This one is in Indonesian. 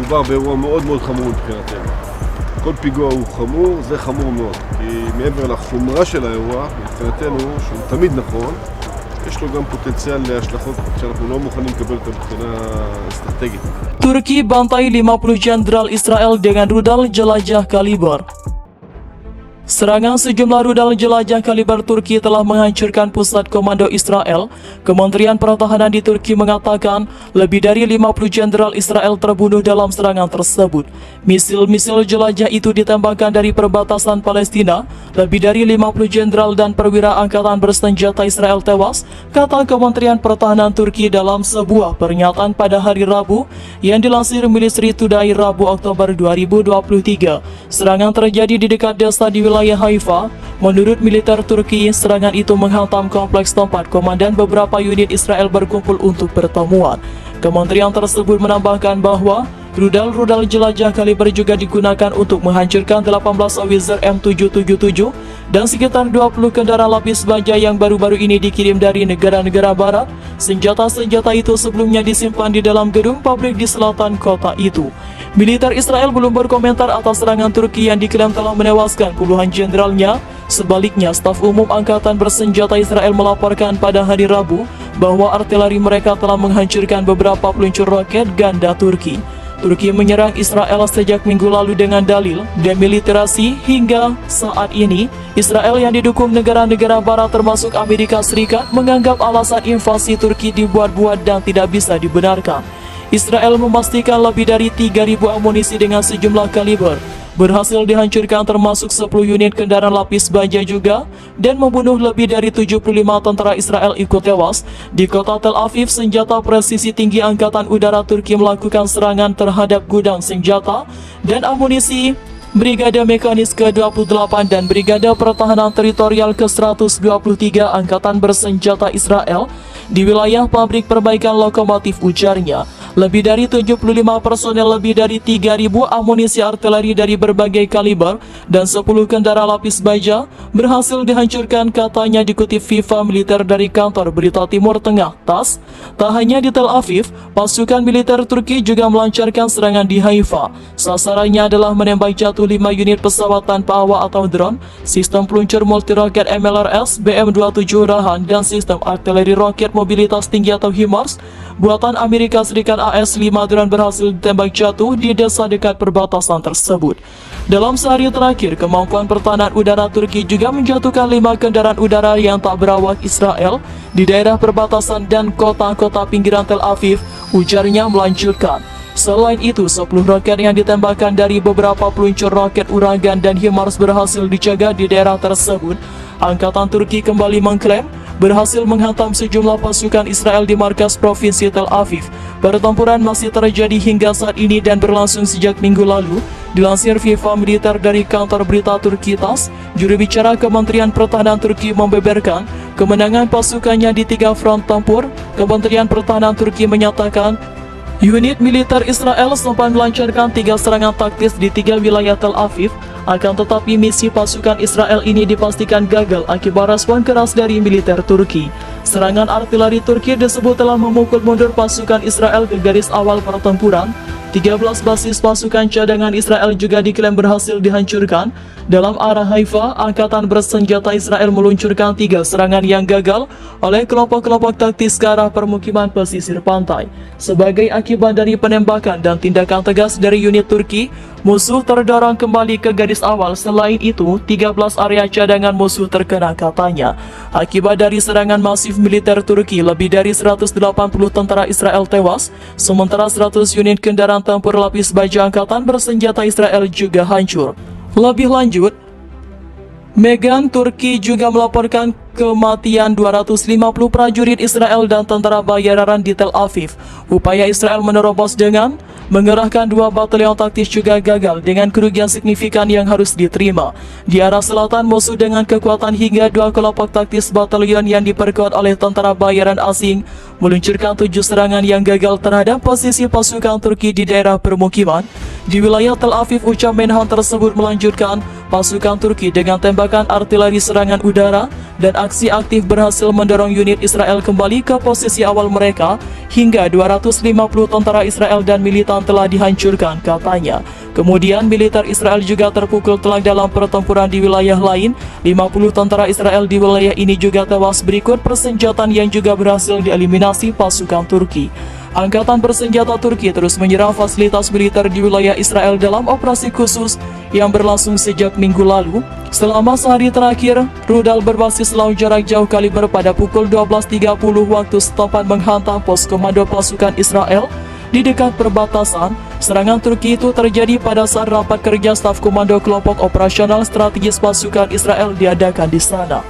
מדובר באירוע מאוד מאוד חמור מבחינתנו. כל פיגוע הוא חמור, זה חמור מאוד, כי מעבר לחומרה של האירוע, מבחינתנו, שהוא תמיד נכון, יש לו גם פוטנציאל להשלכות שאנחנו לא מוכנים לקבל אותה מבחינה אסטרטגית. Turki bantai 50 jenderal Israel dengan rudal jelajah kaliber. Serangan sejumlah rudal jelajah kaliber Turki telah menghancurkan pusat komando Israel. Kementerian Pertahanan di Turki mengatakan lebih dari 50 jenderal Israel terbunuh dalam serangan tersebut. Misil-misil jelajah itu ditembakkan dari perbatasan Palestina. Lebih dari 50 jenderal dan perwira angkatan bersenjata Israel tewas, kata Kementerian Pertahanan Turki dalam sebuah pernyataan pada hari Rabu yang dilansir Ministry Today Rabu Oktober 2023. Serangan terjadi di dekat desa di wilayah Haifa. Menurut militer Turki, serangan itu menghantam kompleks tempat komandan beberapa unit Israel berkumpul untuk pertemuan. Kementerian tersebut menambahkan bahwa rudal-rudal jelajah kaliber juga digunakan untuk menghancurkan 18 Howitzer M777 dan sekitar 20 kendaraan lapis baja yang baru-baru ini dikirim dari negara-negara barat. Senjata-senjata itu sebelumnya disimpan di dalam gedung pabrik di selatan kota itu. Militer Israel belum berkomentar atas serangan Turki yang diklaim telah menewaskan puluhan jenderalnya. Sebaliknya, staf umum angkatan bersenjata Israel melaporkan pada hari Rabu bahwa artileri mereka telah menghancurkan beberapa peluncur roket ganda Turki. Turki menyerang Israel sejak minggu lalu dengan dalil demilitarisasi. Hingga saat ini, Israel yang didukung negara-negara barat termasuk Amerika Serikat menganggap alasan invasi Turki dibuat-buat dan tidak bisa dibenarkan. Israel memastikan lebih dari 3.000 amunisi dengan sejumlah kaliber berhasil dihancurkan, termasuk 10 unit kendaraan lapis baja juga, dan membunuh lebih dari 75 tentara Israel ikut tewas. Di kota Tel Aviv, senjata presisi tinggi Angkatan Udara Turki melakukan serangan terhadap gudang senjata dan amunisi Brigade Mekanis ke-28 dan Brigade Pertahanan Teritorial ke-123 Angkatan Bersenjata Israel di wilayah pabrik perbaikan lokomotif, ujarnya. Lebih dari 75 personel, lebih dari 3.000 amunisi artileri dari berbagai kaliber, dan 10 kendaraan lapis baja berhasil dihancurkan, katanya, dikutip FIFA militer dari kantor berita Timur Tengah TASS. Tak hanya di Tel Aviv, pasukan militer Turki juga melancarkan serangan di Haifa. Sasarannya adalah menembak jatuh 5 unit pesawat tanpa awak atau drone, sistem peluncur multiroket MLRS, BM-27 Rahan, dan sistem artileri roket mobilitas tinggi atau HIMARS buatan Amerika Serikat AS-5 drone berhasil ditembak jatuh di desa dekat perbatasan tersebut. Dalam sehari terakhir, kemampuan pertahanan udara Turki juga menjatuhkan 5 kendaraan udara yang tak berawak Israel di daerah perbatasan dan kota-kota pinggiran Tel Aviv, ujarnya melanjutkan. Selain itu, 10 roket yang ditembakkan dari beberapa peluncur roket Uragan dan HIMARS berhasil dijaga di daerah tersebut. Angkatan Turki kembali mengklaim berhasil menghantam sejumlah pasukan Israel di markas provinsi Tel Aviv. Pertempuran masih terjadi hingga saat ini dan berlangsung sejak minggu lalu. Dilansir FIFA militer dari kantor berita Turki TASS, juru bicara Kementerian Pertahanan Turki membeberkan kemenangan pasukannya di 3 front tempur. Kementerian Pertahanan Turki menyatakan unit militer Israel sempat melancarkan 3 serangan taktis di 3 wilayah Tel Aviv. Akan tetapi misi pasukan Israel ini dipastikan gagal akibat respon keras dari militer Turki. Serangan artileri Turki disebut telah memukul mundur pasukan Israel ke garis awal pertempuran. 13 basis pasukan cadangan Israel juga diklaim berhasil dihancurkan. Dalam arah Haifa, Angkatan Bersenjata Israel meluncurkan 3 serangan yang gagal oleh kelompok-kelompok taktis ke arah permukiman pesisir pantai. Sebagai akibat dari penembakan dan tindakan tegas dari unit Turki, musuh terdorong kembali ke garis awal. Selain itu, 13 area cadangan musuh terkena, katanya. Akibat dari serangan masif militer Turki, lebih dari 180 tentara Israel tewas, sementara 100 unit kendaraan tempur lapis baja Angkatan Bersenjata Israel juga hancur. Lebih lanjut, Meghan Turki juga melaporkan kematian 250 prajurit Israel dan tentara bayaran di Tel Aviv. Upaya Israel menerobos dengan mengerahkan 2 batalion taktis juga gagal dengan kerugian signifikan yang harus diterima. Di arah selatan, musuh dengan kekuatan hingga 2 kelompok taktis batalion yang diperkuat oleh tentara bayaran asing meluncurkan 7 serangan yang gagal terhadap posisi pasukan Turki di daerah permukiman. Di wilayah Tel Aviv, ucap Menhan tersebut melanjutkan, pasukan Turki dengan tembakan artileri serangan udara, dan aksi aktif berhasil mendorong unit Israel kembali ke posisi awal mereka hingga 250 tentara Israel dan militan telah dihancurkan, katanya. Kemudian militer Israel juga terpukul telak dalam pertempuran di wilayah lain. 50 tentara Israel di wilayah ini juga tewas berikut persenjataan yang juga berhasil dieliminasi pasukan Turki. Angkatan bersenjata Turki terus menyerang fasilitas militer di wilayah Israel dalam operasi khusus yang berlangsung sejak minggu lalu. Selama sehari terakhir, rudal berbasis laut jarak jauh kaliber pada pukul 12.30 waktu setempat menghantam pos komando pasukan Israel di dekat perbatasan. Serangan Turki itu terjadi pada saat rapat kerja staf komando kelompok operasional strategis pasukan Israel diadakan di sana.